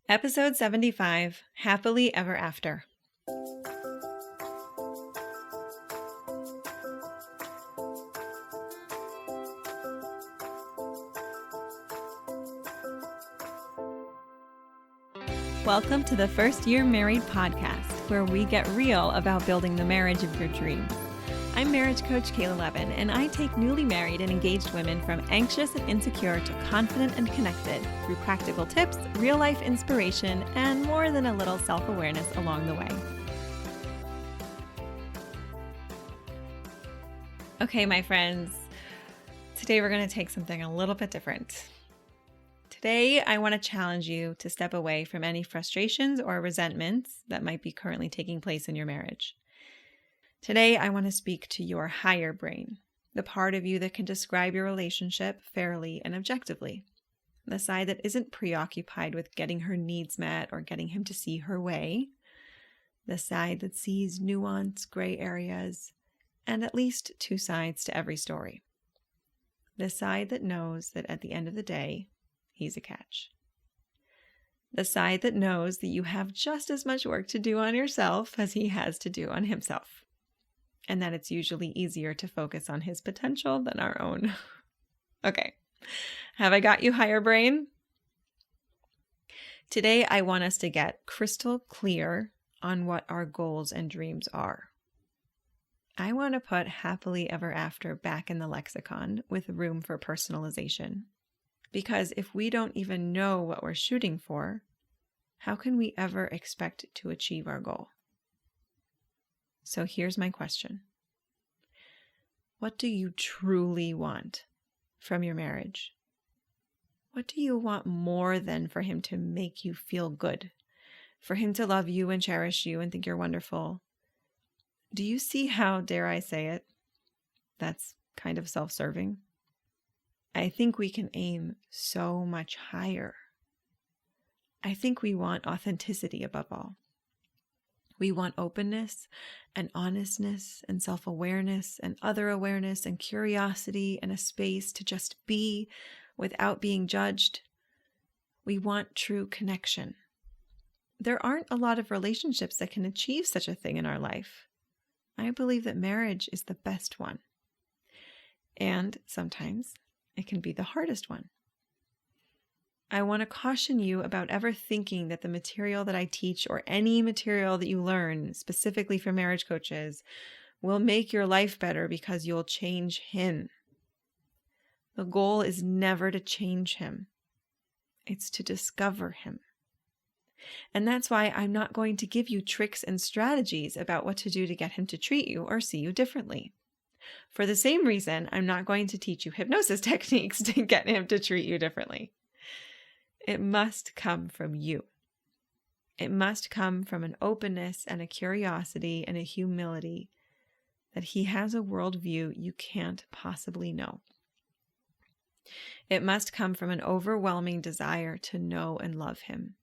Episode 75, Happily Ever After. Welcome to the First Year Married podcast, where we get real about building the marriage of your dreams. I'm marriage coach Kayla Levin, and I take newly married and engaged women from anxious and insecure to confident and connected through practical tips, real-life inspiration, and more than a little self-awareness along the way. Okay, my friends, today we're going to take something a little bit different. Today, I want to challenge you to step away from any frustrations or resentments that might be currently taking place in your marriage. Today, I want to speak to your higher brain, the part of you that can describe your relationship fairly and objectively, the side that isn't preoccupied with getting her needs met or getting him to see her way, the side that sees nuance, gray areas, and at least two sides to every story, the side that knows that at the end of the day, he's a catch. The side that knows that you have just as much work to do on yourself as he has to do on himself, and that it's usually easier to focus on his potential than our own. Okay, have I got you, higher brain? Today, I want us to get crystal clear on what our goals and dreams are. I want to put happily ever after back in the lexicon with room for personalization. Because if we don't even know what we're shooting for, how can we ever expect to achieve our goal? So here's my question. What do you truly want from your marriage? What do you want more than for him to make you feel good? For him to love you and cherish you and think you're wonderful? Do you see how, dare I say it, that's kind of self-serving? I think we can aim so much higher. I think we want authenticity above all. We want openness and honestness and self-awareness and other awareness and curiosity and a space to just be without being judged. We want true connection. There aren't a lot of relationships that can achieve such a thing in our life. I believe that marriage is the best one. And sometimes it can be the hardest one. I want to caution you about ever thinking that the material that I teach or any material that you learn specifically for marriage coaches will make your life better because you'll change him. The goal is never to change him. It's to discover him. And that's why I'm not going to give you tricks and strategies about what to do to get him to treat you or see you differently. For the same reason, I'm not going to teach you hypnosis techniques to get him to treat you differently. It must come from you. It must come from an openness and a curiosity and a humility that he has a worldview you can't possibly know. It must come from an overwhelming desire to know and love him,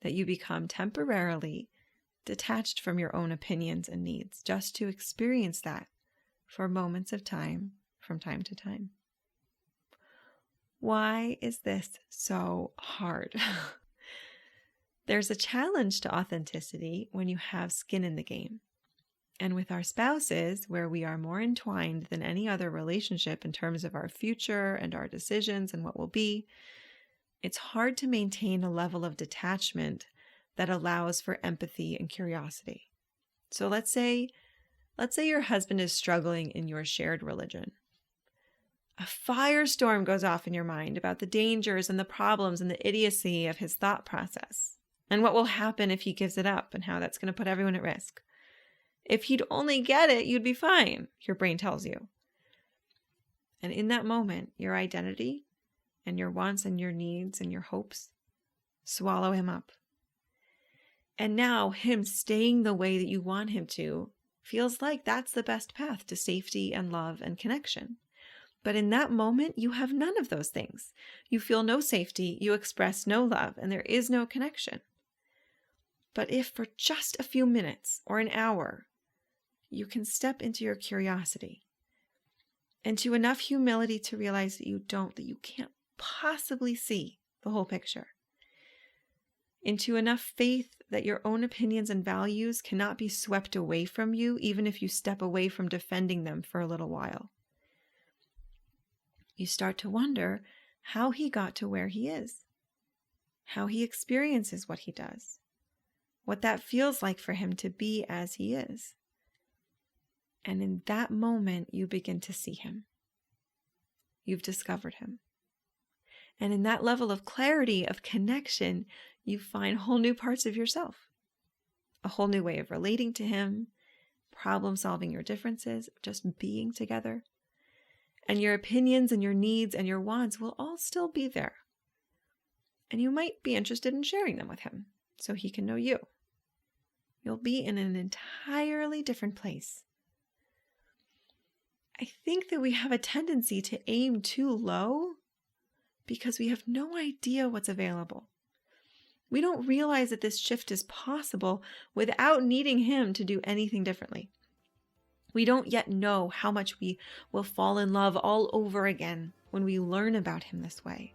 that you become temporarily detached from your own opinions and needs just to experience that for moments of time from time to time. Why is this so hard? There's a challenge to authenticity when you have skin in the game. And with our spouses, where we are more entwined than any other relationship in terms of our future and our decisions and what will be, it's hard to maintain a level of detachment that allows for empathy and curiosity. So let's say your husband is struggling in your shared religion. A firestorm goes off in your mind about the dangers and the problems and the idiocy of his thought process and what will happen if he gives it up and how that's going to put everyone at risk. If he'd only get it, you'd be fine, your brain tells you. And in that moment, your identity and your wants and your needs and your hopes swallow him up. And now him staying the way that you want him to feels like that's the best path to safety and love and connection. But in that moment, you have none of those things. You feel no safety, you express no love, and there is no connection. But if for just a few minutes or an hour, you can step into your curiosity and to enough humility to realize that you can't possibly see the whole picture. into enough faith that your own opinions and values cannot be swept away from you, even if you step away from defending them for a little while. You start to wonder how he got to where he is, how he experiences what he does, what that feels like for him to be as he is. And in that moment, you begin to see him. You've discovered him. And in that level of clarity, of connection, you find whole new parts of yourself, a whole new way of relating to him, problem solving your differences, just being together. And your opinions and your needs and your wants will all still be there. And you might be interested in sharing them with him so he can know you. You'll be in an entirely different place. I think that we have a tendency to aim too low because we have no idea what's available. We don't realize that this shift is possible without needing him to do anything differently. We don't yet know how much we will fall in love all over again when we learn about him this way.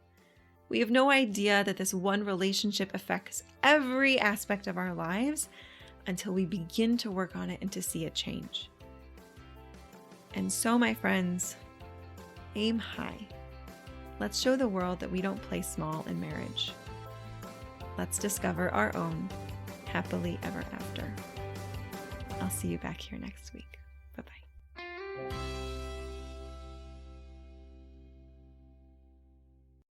We have no idea that this one relationship affects every aspect of our lives until we begin to work on it and to see it change. And so, my friends, aim high. Let's show the world that we don't play small in marriage. Let's discover our own happily ever after. I'll see you back here next week. Bye-bye.